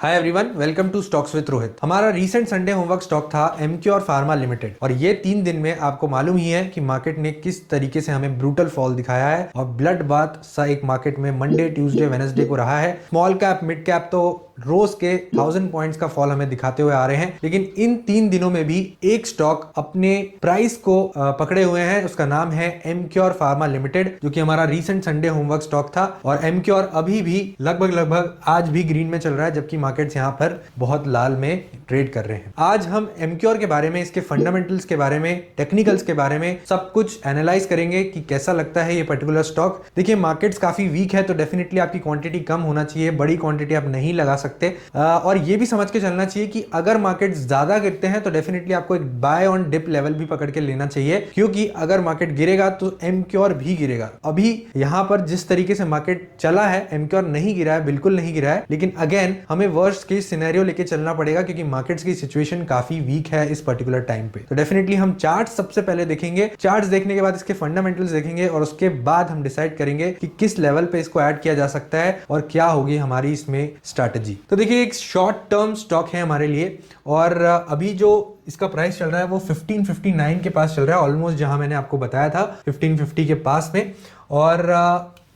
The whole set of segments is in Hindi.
Hi everyone, welcome to stocks with Rohit. हमारा रीसेंट संडे होमवर्क स्टॉक था एमक्योर फार्मा लिमिटेड और ये 3 दिन में आपको मालूम ही है कि मार्केट ने किस तरीके से हमें ब्रूटल फॉल दिखाया है और ब्लड बाथ सा एक मार्केट में मंडे, ट्यूसडे, वेडनेसडे को रहा है। स्मॉल कैप, मिड कैप तो रोज के 1000 पॉइंट्स का फॉल हमें दिखाते हुए आ रहे हैं, लेकिन इन 3 दिनों में भी एक स्टॉक अपने प्राइस को पकड़े हुए हैं। उसका नाम है एमक्योर फार्मा लिमिटेड, जो कि हमारा रीसेंट संडे होमवर्क स्टॉक था। और एमक्योर अभी भी लगभग आज भी ग्रीन में चल रहा है, जबकि मार्केट्स यहाँ पर बहुत लाल में ट्रेड कर रहे हैं। आज हम एमक्योर के बारे में, इसके फंडामेंटल्स के बारे में, टेक्निकल्स के बारे में सब कुछ एनालाइज करेंगे कि कैसा लगता है ये पर्टिकुलर स्टॉक। देखिए, मार्केट्स काफी वीक है तो डेफिनेटली आपकी क्वांटिटी कम होना चाहिए, बड़ी क्वांटिटी आप नहीं लगा सकते। और ये भी समझ के चलना चाहिए कि अगर मार्केट ज्यादा गिरते हैं तो डेफिनेटली आपको एक बाय ऑन डिप लेवल भी पकड़ के लेना चाहिए, क्योंकि अगर मार्केट गिरेगा तो एमक्योर भी गिरेगा। अभी यहां पर जिस तरीके से मार्केट चला है, एमक्योर नहीं गिरा है, बिल्कुल नहीं गिरा है, लेकिन अगेन हमें वर्स्ट केस सिनेरियो लेके चलना पड़ेगा, क्योंकि मार्केट्स की सिचुएशन काफी वीक है इस पर्टिकुलर टाइम पे। तो डेफिनेटली हम चार्ट सबसे पहले देखेंगे, चार्ट्स देखने के बाद इसके फंडामेंटल्स देखेंगे और उसके बाद हम डिसाइड करेंगे कि किस लेवल पे इसको ऐड किया जा सकता है और क्या होगी हमारी इसमें स्ट्रैटेजी। तो देखिए, एक शॉर्ट टर्म स्टॉक है हमारे लिए और अभी जो इसका प्राइस चल रहा है वो 1559 के पास चल रहा है, ऑलमोस्ट जहां मैंने आपको बताया था 1550 के पास में। और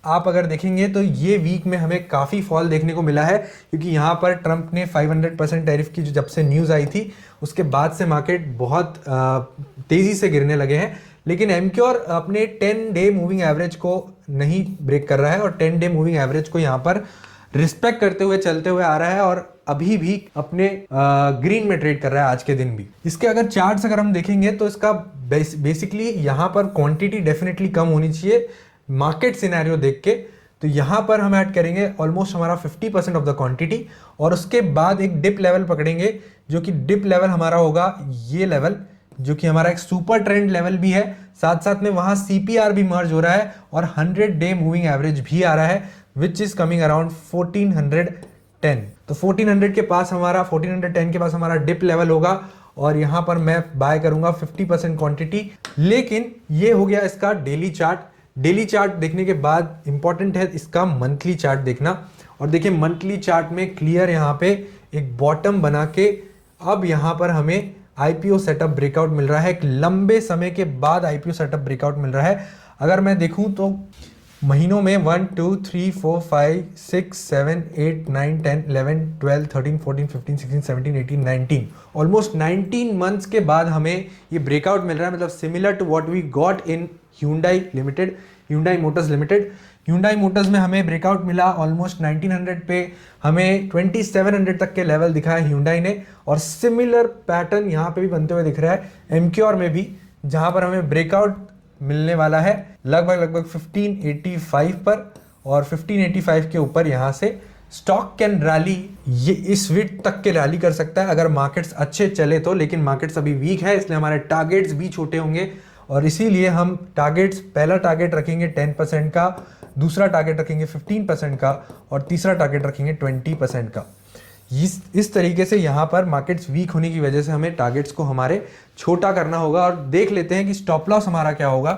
आप अगर देखेंगे तो ये वीक में हमें काफ़ी फॉल देखने को मिला है, क्योंकि यहाँ पर ट्रंप ने 500% टैरिफ की जो जब से न्यूज़ आई थी उसके बाद से मार्केट बहुत तेज़ी से गिरने लगे हैं। लेकिन एमक्योर अपने 10 डे मूविंग एवरेज को नहीं ब्रेक कर रहा है और 10 डे मूविंग एवरेज को यहाँ पर रिस्पेक्ट करते हुए चलते हुए आ रहा है और अभी भी अपने ग्रीन में ट्रेड कर रहा है आज के दिन भी। इसके अगर चार्ट्स अगर हम देखेंगे तो इसका बेसिकली यहाँ पर क्वांटिटी डेफिनेटली कम होनी चाहिए मार्केट सिनेरियो देख के। तो यहाँ पर हम ऐड करेंगे ऑलमोस्ट हमारा 50% ऑफ द क्वांटिटी और उसके बाद एक डिप लेवल पकड़ेंगे, जो कि डिप लेवल हमारा होगा ये लेवल, जो कि हमारा एक सुपर ट्रेंड लेवल भी है। साथ साथ में वहां सीपीआर भी मर्ज हो रहा है और 100 डे मूविंग एवरेज भी आ रहा है, विच इज कमिंग अराउंड 1410। तो 1400 के पास हमारा 1410 के पास हमारा डिप लेवल होगा और यहां पर मैं बाय करूंगा 50% क्वांटिटी। लेकिन ये हो गया इसका डेली चार्ट। डेली चार्ट देखने के बाद इंपॉर्टेंट है इसका मंथली चार्ट देखना। और देखिए, मंथली चार्ट में क्लियर यहाँ पे एक बॉटम बना के अब यहाँ पर हमें आईपीओ सेटअप ब्रेकआउट मिल रहा है। एक लंबे समय के बाद आईपीओ सेटअप ब्रेकआउट मिल रहा है। अगर मैं देखूं तो महीनों में 1 2 3 4 5 6 7 8 9 10 11 12 13 14 15 16 17 18 19 ऑलमोस्ट 19 मंथ्स के बाद हमें ये ब्रेकआउट मिल रहा है। मतलब similar to what we got in Hyundai limited, Hyundai Motors limited. Hyundai Motors में हमें ब्रेकआउट मिला ऑलमोस्ट 1900 पे, हमें 2700 तक के लेवल दिखाया Hyundai ने और सिमिलर पैटर्न यहाँ पे भी बनते हुए दिख रहा है एमक्योर में भी, जहाँ पर हमें ब्रेकआउट मिलने वाला है लगभग 1585 पर और 1585 के ऊपर यहाँ से स्टॉक कैन रैली, ये इस विड तक के रैली कर सकता है अगर मार्केट्स अच्छे चले तो। लेकिन मार्केट्स अभी वीक है, इसलिए हमारे टारगेट्स भी छोटे होंगे और इसीलिए हम टारगेट्स, पहला टारगेट रखेंगे 10% का, दूसरा टारगेट रखेंगे 15% का और तीसरा टारगेट रखेंगे 20% का। इस तरीके से यहाँ पर मार्केट्स वीक होने की वजह से हमें टारगेट्स को हमारे छोटा करना होगा। और देख लेते हैं कि स्टॉप लॉस हमारा क्या होगा।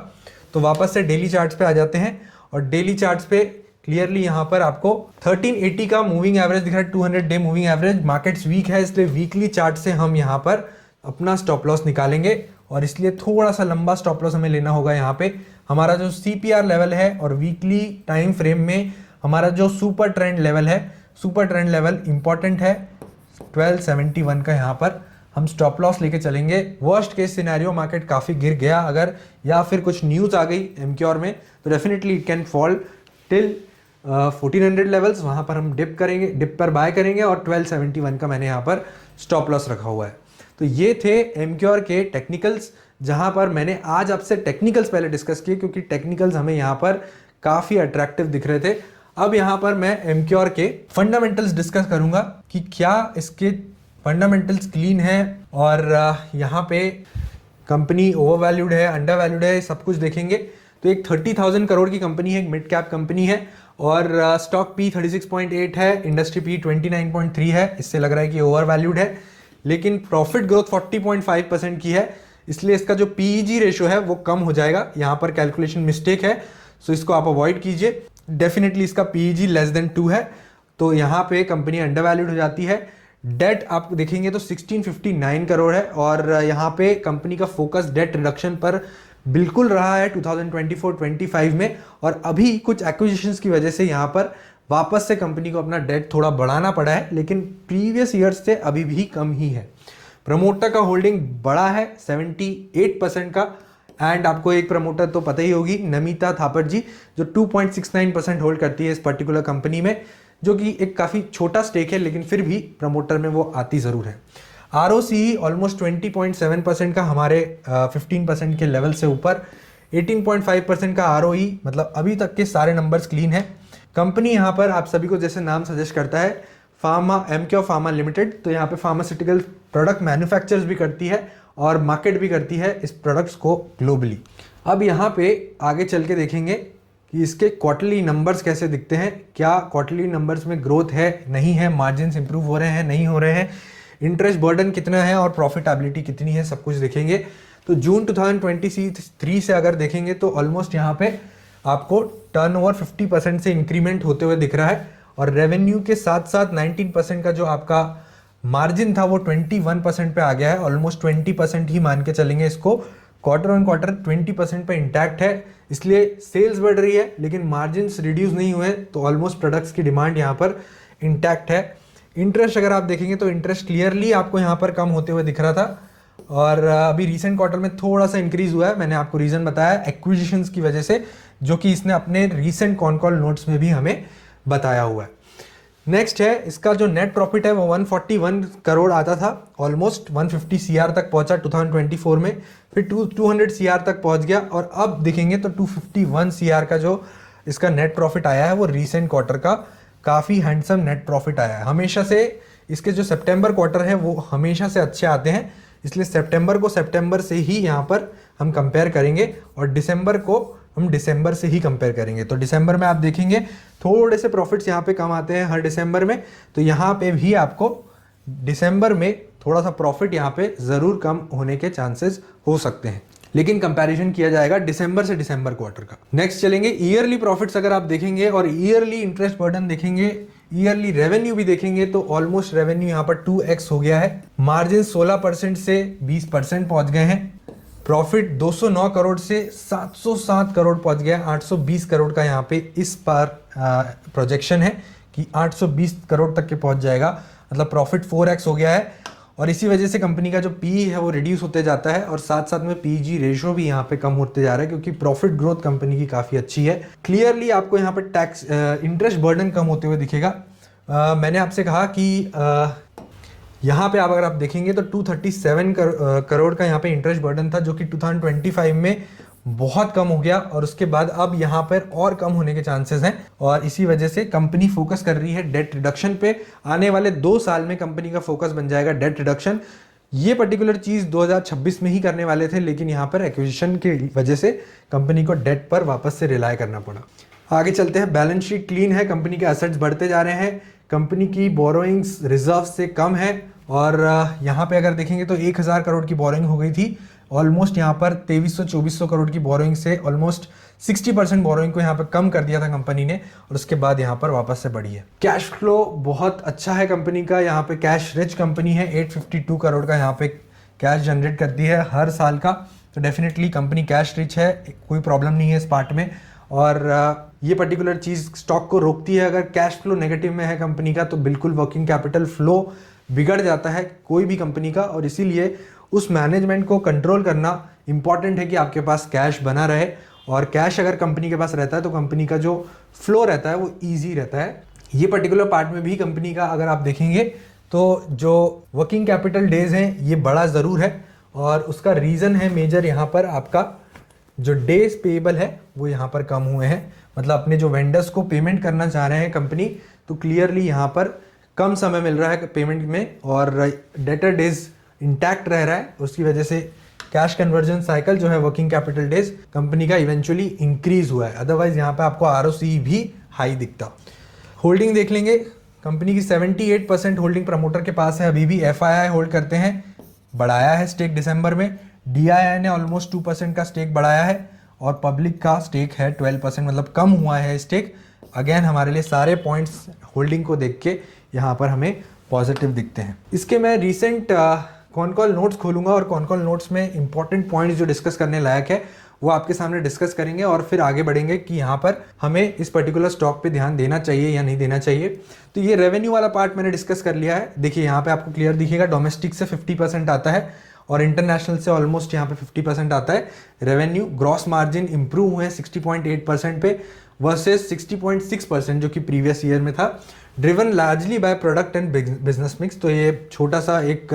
तो वापस से डेली चार्ट्स पे आ जाते हैं और डेली चार्ट्स पे क्लियरली यहाँ पर आपको 1380 का मूविंग एवरेज दिख रहा है, 200 day moving average. Markets weak है इसलिए वीकली चार्ट से हम यहाँ पर अपना स्टॉप लॉस निकालेंगे और इसलिए थोड़ा सा लंबा स्टॉप लॉस हमें लेना होगा। यहाँ पे हमारा जो सीपीआर लेवल है और वीकली टाइम फ्रेम में हमारा जो सुपर ट्रेंड लेवल है, सुपर ट्रेंड लेवल इंपॉर्टेंट है 1271 का। यहाँ पर हम स्टॉप लॉस लेके चलेंगे। वर्स्ट केस सिनेरियो मार्केट काफ़ी गिर गया अगर, या फिर कुछ न्यूज़ आ गई एमक्योर में, तो definitely it can fall till 1400 levels. वहाँ पर हम डिप करेंगे, डिप पर बाय करेंगे और 1271 का मैंने यहाँ पर स्टॉप लॉस रखा हुआ है। तो ये थे एमक्योर के टेक्निकल्स, जहां पर मैंने आज आपसे टेक्निकल्स पहले डिस्कस किए, क्योंकि टेक्निकल्स हमें यहाँ पर काफ़ी अट्रैक्टिव दिख रहे थे। अब यहाँ पर मैं एमक्योर के फंडामेंटल्स डिस्कस करूंगा कि क्या इसके फंडामेंटल्स क्लीन है और यहाँ पे कंपनी ओवर वैल्यूड है, अंडर वैल्यूड है, सब कुछ देखेंगे। तो एक 30,000 करोड़ की कंपनी है, एक मिड कैप कंपनी है और स्टॉक पी 36.8 है, इंडस्ट्री पी 29.3 है। इससे लग रहा है कि ओवर वैल्यूड है, लेकिन प्रॉफिट ग्रोथ 40.5% की है, इसलिए इसका जो पीईजी रेशियो है वो कम हो जाएगा। यहाँ पर कैलकुलेशन मिस्टेक है, सो इसको आप अवॉइड कीजिए। डेफिनेटली इसका पीईजी लेस देन 2 है। तो यहाँ पे कंपनी अंडर वैल्यूड हो जाती है। डेट आप देखेंगे तो 1659 करोड़ है और यहाँ पे कंपनी का फोकस डेट रिडक्शन पर बिल्कुल रहा है 2024-25 में। और अभी कुछ एक्विजिशंस की वजह से यहाँ पर वापस से कंपनी को अपना डेट थोड़ा बढ़ाना पड़ा है, लेकिन प्रीवियस ईयर्स से अभी भी कम ही है। प्रमोटर का होल्डिंग बड़ा है 78% का, एंड आपको एक प्रमोटर तो पता ही होगी, नमिता थापर जी, जो 2.69% होल्ड करती है इस पर्टिकुलर कंपनी में, जो कि एक काफ़ी छोटा स्टेक है, लेकिन फिर भी प्रमोटर में वो आती ज़रूर है। ROCE ऑलमोस्ट 20.7% का, हमारे 15% के लेवल से ऊपर। 18.5% का ROE, मतलब अभी तक के सारे नंबर्स क्लीन है। कंपनी यहाँ पर आप सभी को जैसे नाम सजेस्ट करता है, फार्मा एमक्योर फार्मा लिमिटेड, तो यहाँ पे फार्मास्यूटिकल प्रोडक्ट मैन्युफैक्चर्स भी करती है और मार्केट भी करती है इस प्रोडक्ट्स को ग्लोबली। अब यहाँ पे आगे चल के देखेंगे कि इसके क्वार्टरली नंबर्स कैसे दिखते हैं, क्या क्वार्टरली नंबर्स में ग्रोथ है नहीं है, मार्जिन्स इंप्रूव हो रहे हैं नहीं हो रहे हैं, इंटरेस्ट बर्डन कितना है और प्रॉफिटेबिलिटी कितनी है, सब कुछ देखेंगे। तो जून 2023 से अगर देखेंगे तो ऑलमोस्ट यहाँ पे आपको टर्नओवर 50% से इंक्रीमेंट होते हुए दिख रहा है और रेवेन्यू के साथ साथ 19% का जो आपका मार्जिन था वो 21% पे आ गया है। ऑलमोस्ट 20% ही मान के चलेंगे इसको। क्वार्टर ऑन क्वार्टर 20% पे इंटैक्ट है, इसलिए सेल्स बढ़ रही है लेकिन मार्जिन्स रिड्यूस नहीं हुए, तो ऑलमोस्ट प्रोडक्ट्स की डिमांड यहाँ पर इंटैक्ट है। इंटरेस्ट अगर आप देखेंगे तो इंटरेस्ट क्लियरली आपको यहाँ पर कम होते हुए दिख रहा था और अभी रिसेंट क्वार्टर में थोड़ा सा इंक्रीज हुआ है। मैंने आपको रीजन बताया एक्विजिशंस की वजह से, जो कि इसने अपने रीसेंट कॉन कॉल नोट्स में भी हमें बताया हुआ है। नेक्स्ट है इसका जो नेट प्रॉफिट है वो 141 करोड़ आता था, ऑलमोस्ट 150 CR तक पहुंचा 2024 में, फिर 200 CR तक पहुंच गया और अब देखेंगे तो 251 CR का जो इसका नेट प्रॉफिट आया है वो रीसेंट क्वार्टर का काफ़ी हैंडसम नेट प्रॉफिट आया है। हमेशा से इसके जो सितंबर क्वार्टर है वो हमेशा से अच्छे आते हैं, इसलिए सितंबर को सितंबर से ही यहाँ पर हम कंपेयर करेंगे और दिसंबर को हम दिसंबर से ही कंपेयर करेंगे। तो दिसंबर में आप देखेंगे थोड़े से प्रॉफिट्स यहाँ पे कम आते हैं हर दिसंबर में, तो यहाँ पे भी आपको दिसंबर में थोड़ा सा प्रॉफिट यहाँ पे ज़रूर कम होने के चांसेस हो सकते हैं, लेकिन कंपैरिजन किया जाएगा दिसंबर से दिसंबर क्वार्टर का। नेक्स्ट चलेंगे ईयरली प्रॉफिट्स अगर आप देखेंगे और ईयरली इंटरेस्ट बर्डन देखेंगे, ईयरली रेवेन्यू भी देखेंगे तो ऑलमोस्ट रेवेन्यू यहाँ पर 2x हो गया है, मार्जिन 16% से 20% पहुंच गए हैं, प्रॉफिट 209 करोड़ से 707 करोड़ पहुंच गया, 820 करोड़ का यहाँ पे इस बार प्रोजेक्शन है कि 820 करोड़ तक के पहुंच जाएगा, मतलब प्रॉफिट 4x हो गया है। और इसी वजह से कंपनी का जो पी है वो रिड्यूस होते जाता है और साथ साथ में पीजी रेशो भी यहाँ पे कम होते जा रहा है, क्योंकि प्रॉफिट ग्रोथ कंपनी की काफ़ी अच्छी है। क्लियरली आपको यहाँ पे टैक्स इंटरेस्ट बर्डन कम होते हुए दिखेगा। मैंने आपसे कहा कि यहाँ पे अगर आप देखेंगे तो 237 करोड़ का यहाँ पे इंटरेस्ट बर्डन था, जो कि 2025 में बहुत कम हो गया और उसके बाद अब यहाँ पर और कम होने के चांसेस हैं और इसी वजह से कंपनी फोकस कर रही है डेट रिडक्शन पे। आने वाले 2 साल में कंपनी का फोकस बन जाएगा डेट रिडक्शन। ये पर्टिकुलर चीज़ 2026 में ही करने वाले थे, लेकिन यहाँ पर एक्विजिशन की वजह से कंपनी को डेट पर वापस से रिलाय करना पड़ा। आगे चलते हैं, बैलेंस शीट क्लीन है, कंपनी के एसेट्स बढ़ते जा रहे हैं, कंपनी की बोरोइंग्स रिजर्व से कम है और यहाँ पे अगर देखेंगे तो 1000 करोड़ की बोरोइंग हो गई थी, ऑलमोस्ट यहाँ पर 2300-2400 करोड़ की बोरोइंग से ऑलमोस्ट 60% बोरोइंग को यहाँ पर कम कर दिया था कंपनी ने और उसके बाद यहाँ पर वापस से बढ़ी है। कैश फ्लो बहुत अच्छा है कंपनी का, यहाँ पे कैश रिच कंपनी है, 852 करोड़ का यहाँ पे कैश जनरेट करती है हर साल का, तो डेफिनेटली कंपनी कैश रिच है, कोई प्रॉब्लम नहीं है इस पार्ट में। और ये पर्टिकुलर चीज़ स्टॉक को रोकती है, अगर कैश फ्लो नेगेटिव में है कंपनी का तो बिल्कुल वर्किंग कैपिटल फ्लो बिगड़ जाता है कोई भी कंपनी का, और इसीलिए उस मैनेजमेंट को कंट्रोल करना इंपॉर्टेंट है कि आपके पास कैश बना रहे, और कैश अगर कंपनी के पास रहता है तो कंपनी का जो फ्लो रहता है वो ईजी रहता है। ये पर्टिकुलर पार्ट में भी कंपनी का अगर आप देखेंगे तो जो वर्किंग कैपिटल डेज हैं ये बड़ा ज़रूर है, और उसका रीज़न है मेजर यहाँ पर आपका जो डेज पेएबल है वो यहाँ पर कम हुए हैं, मतलब अपने जो वेंडर्स को पेमेंट करना चाह रहे हैं कंपनी, तो क्लियरली यहाँ पर कम समय मिल रहा है पेमेंट में और डेटर डेज इंटैक्ट रह रहा है, उसकी वजह से कैश कन्वर्जन साइकिल जो है वर्किंग कैपिटल डेज कंपनी का इवेंचुअली इंक्रीज हुआ है, अदरवाइज यहाँ पे आपको ROCE भी हाई दिखता। होल्डिंग देख लेंगे, कंपनी की 78% होल्डिंग प्रमोटर के पास है, अभी भी FII होल्ड करते हैं, बढ़ाया है स्टेक दिसंबर में, DII ने ऑलमोस्ट 2% का स्टेक बढ़ाया है और पब्लिक का स्टेक है 12%, मतलब कम हुआ है स्टेक, अगेन हमारे लिए सारे पॉइंट्स होल्डिंग को देख के यहाँ पर हमें पॉजिटिव दिखते हैं। इसके मैं रिसेंट कौन कौन नोट्स खोलूंगा और कौन कौन नोट्स में इंपॉर्टेंट पॉइंट्स जो डिस्कस करने लायक है वो आपके सामने डिस्कस करेंगे और फिर आगे बढ़ेंगे कि यहाँ पर हमें इस पर्टिकुलर स्टॉक पे ध्यान देना चाहिए या नहीं देना चाहिए। तो ये रेवेन्यू वाला पार्ट मैंने डिस्कस कर लिया है। देखिए यहाँ पे आपको क्लियर दिखेगा, डोमेस्टिक से 50% आता है और इंटरनेशनल से ऑलमोस्ट यहाँ पे 50% आता है रेवेन्यू। ग्रॉस मार्जिन इंप्रूव हुए 60.8% पे वर्सेस 60.6% जो कि प्रीवियस ईयर में था, driven largely by product and business mix. तो ये छोटा सा एक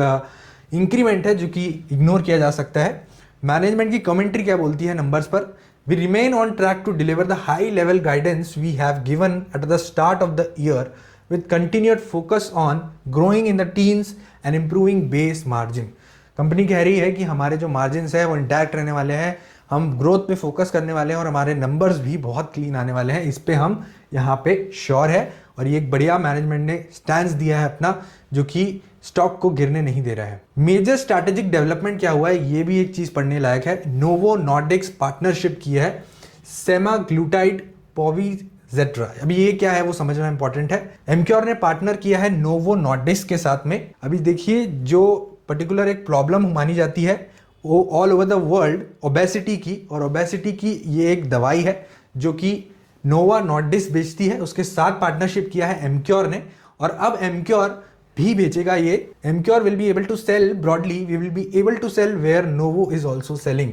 इंक्रीमेंट है जो कि इग्नोर किया जा सकता है। मैनेजमेंट की कमेंट्री क्या बोलती है नंबर्स पर? We remain on track to deliver the high level guidance we have given at the start of the year with continued focus on growing in the teens and improving base margin. Company कह रही है कि हमारे जो मार्जिन है वो इंटैक्ट रहने वाले हैं, हम ग्रोथ पे फोकस करने वाले हैं और हमारे नंबर्स भी बहुत क्लीन आने वाले हैं। इस पे हम यहाँ पे श्योर है और ये एक बढ़िया मैनेजमेंट ने स्टैंड दिया है अपना, जो कि स्टॉक को गिरने नहीं दे रहा है। मेजर स्ट्रैटेजिक डेवलपमेंट क्या हुआ है, ये भी एक चीज पढ़ने लायक है। नोवो नॉर्डिक्स पार्टनरशिप की है सेमाग्लूटाइड पोविजेट्रा। अभी ये क्या है वो समझना इंपॉर्टेंट है। एमक्योर ने पार्टनर किया है नोवो नॉर्डिक्स के साथ में। अभी देखिए जो पर्टिकुलर एक प्रॉब्लम मानी जाती है वो all over the world obesity की, और ओबेसिटी की ये एक दवाई है जो कि नोवा नॉर्डिक्स बेचती है। उसके साथ पार्टनरशिप किया है एमक्योर ने और अब एमक्योर भी बेचेगा ये। Emcure will be able to sell broadly, we will be able to sell where Novo is also selling.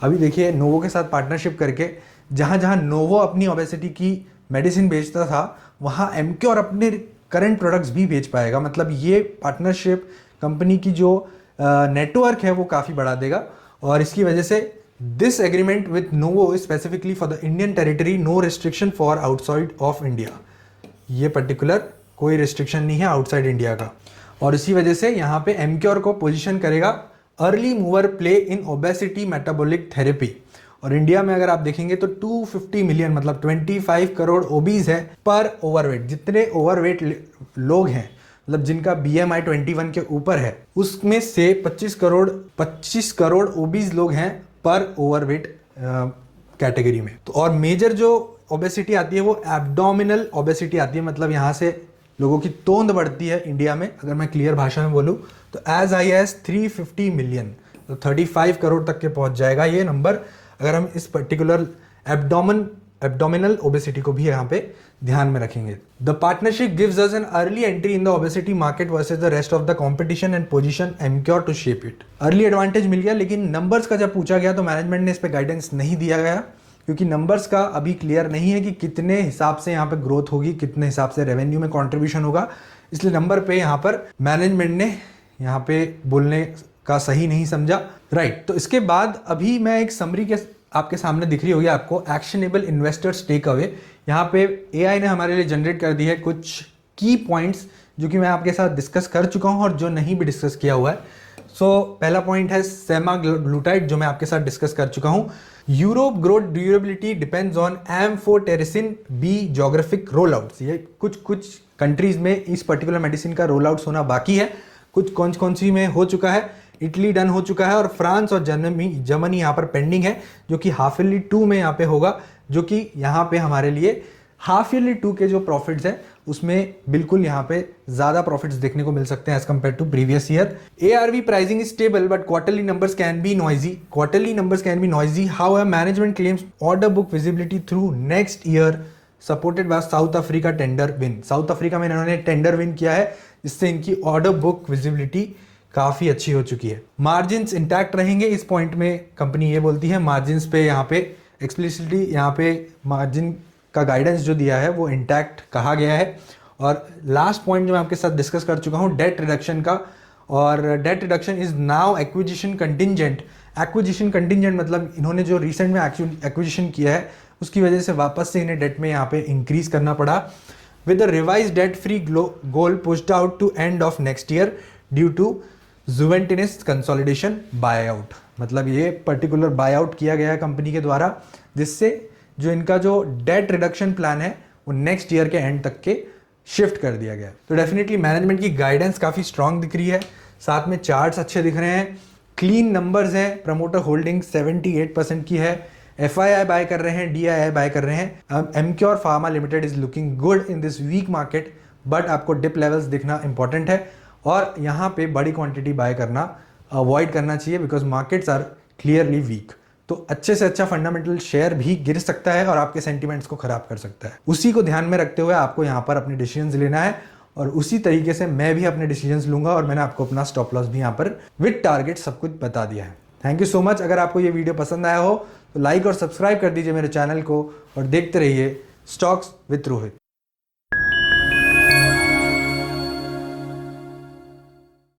अभी देखिए नोवो के साथ पार्टनरशिप करके जहां जहां नोवो अपनी ओबेसिटी की मेडिसिन बेचता था वहां एमक्योर अपने करंट प्रोडक्ट्स भी बेच पाएगा। मतलब ये पार्टनरशिप कंपनी की जो नेटवर्क है वो काफ़ी बढ़ा देगा और इसकी वजह से this agreement with Novo is specifically for the Indian territory, no restriction for outside of India. ये पर्टिकुलर कोई रिस्ट्रिक्शन नहीं है आउटसाइड इंडिया का और इसी वजह से यहाँ पे एमक्योर को पोजीशन करेगा early mover play in obesity metabolic therapy. और इंडिया में अगर आप देखेंगे तो 250 मिलियन मतलब 25 करोड़ ओबीज है पर ओवरवेट। जितने ओवरवेट लोग हैं मतलब जिनका BMI 21 के ऊपर है उसमें से 25 करोड़ ओबीज लोग हैं पर ओवरवेट कैटेगरी में। तो और मेजर जो ओबेसिटी आती है वो एब्डोमिनल ओबेसिटी आती है, मतलब यहाँ से लोगों की तोंद बढ़ती है इंडिया में। अगर मैं क्लियर भाषा में बोलूँ तो एज हाई एज 350 मिलियन, तो 35 करोड़ तक के पहुंच जाएगा ये नंबर अगर हम इस पर्टिकुलर एब्डोमिनल ओबेसिटी को भी यहाँ पे ध्यान में रखेंगे। The partnership gives us an early entry in the obesity market versus the rest of the competition and position Emcure to shape it. Early advantage मिल गया, लेकिन नंबर्स का जब पूछा गया तो मैनेजमेंट ने इस पे गाइडेंस नहीं दिया गया क्योंकि नंबर्स का अभी क्लियर नहीं है कि कितने हिसाब से यहाँ पे ग्रोथ होगी, कितने हिसाब से रेवेन्यू में कॉन्ट्रीब्यूशन होगा। इसलिए नंबर पे यहाँ पर मैनेजमेंट ने यहाँ पे बोलने का सही नहीं समझा। राइट, तो इसके बाद अभी मैं एक समरी के आपके सामने दिख रही होगी आपको, एक्शनेबल इन्वेस्टर्स टेक अवे। यहाँ पे AI ने हमारे लिए जनरेट कर दी है कुछ की पॉइंट्स जो कि मैं आपके साथ डिस्कस कर चुका हूँ और जो नहीं भी डिस्कस किया हुआ है। पहला पॉइंट है सेमाग्लूटाइड जो मैं आपके साथ डिस्कस कर चुका हूँ। Europe growth durability depends on amphotericin B geographic rollouts. ये कुछ कंट्रीज में इस पर्टिकुलर मेडिसिन का रोल आउट्स होना बाकी है, कुछ कौन सी में हो चुका है। इटली डन हो चुका है और फ्रांस और जर्मनी यहाँ पर पेंडिंग है, जो कि हाफ ईयरली 2 में यहाँ पे होगा, जो कि यहाँ पे हमारे लिए हाफ ईयरली 2 के जो प्रॉफिट्स है उसमें बिल्कुल यहाँ पे ज्यादा प्रॉफिट्स देखने को मिल सकते हैं as compare to previous year. ARV pricing is stable but quarterly numbers can be noisy. How management claims order book visibility through next year supported by South Africa tender win. South Africa में इन्होंने टेंडर विन किया है जिससे इनकी ऑर्डर बुक विजिबिलिटी काफी अच्छी हो चुकी है। मार्जिन्स इंटैक्ट रहेंगे, इस पॉइंट में कंपनी ये बोलती है। मार्जिन्स पे यहाँ पे एक्सप्लिसिटली यहाँ पे मार्जिन का गाइडेंस जो दिया है वो इंटैक्ट कहा गया है। और लास्ट पॉइंट जो मैं आपके साथ डिस्कस कर चुका हूँ डेट रिडक्शन का, और date reduction is now acquisition contingent. Acquisition contingent मतलब इन्होंने जो रिसेंट में एक्विजिशन किया है उसकी वजह से वापस से इन्हें डेट में यहाँ पे इंक्रीज करना पड़ा। With the revise date free goal pushed out to end of next year due to Juventinus consolidation buyout. मतलब ये पर्टिकुलर बायआउट किया गया है कंपनी के द्वारा, जिससे जो इनका जो डेट रिडक्शन प्लान है वो नेक्स्ट ईयर के एंड तक के शिफ्ट कर दिया गया। तो डेफिनेटली मैनेजमेंट की गाइडेंस काफ़ी स्ट्रांग दिख रही है, साथ में चार्ट्स अच्छे दिख रहे हैं, क्लीन नंबर्स हैं। प्रमोटर होल्डिंग 78% की है, FII बाय कर रहे हैं, DII बाय कर रहे हैं। Emcure pharma limited is looking good in this week market, but आपको डिप लेवल्स दिखना इंपॉर्टेंट है और यहाँ पे बड़ी क्वांटिटी बाय करना अवॉइड करना चाहिए because markets are clearly weak. तो अच्छे से अच्छा फंडामेंटल शेयर भी गिर सकता है और आपके सेंटिमेंट्स को खराब कर सकता है। उसी को ध्यान में रखते हुए आपको यहाँ पर अपने डिसीजंस लेना है और उसी तरीके से मैं भी अपने डिसीजंस लूंगा और मैंने आपको अपना स्टॉप लॉस भी यहाँ पर विद टारगेट सब कुछ बता दिया है। Thank you so much. अगर आपको ये वीडियो पसंद आया हो तो लाइक और सब्सक्राइब कर दीजिए मेरे चैनल को और देखते रहिए स्टॉक्स विद रोहित।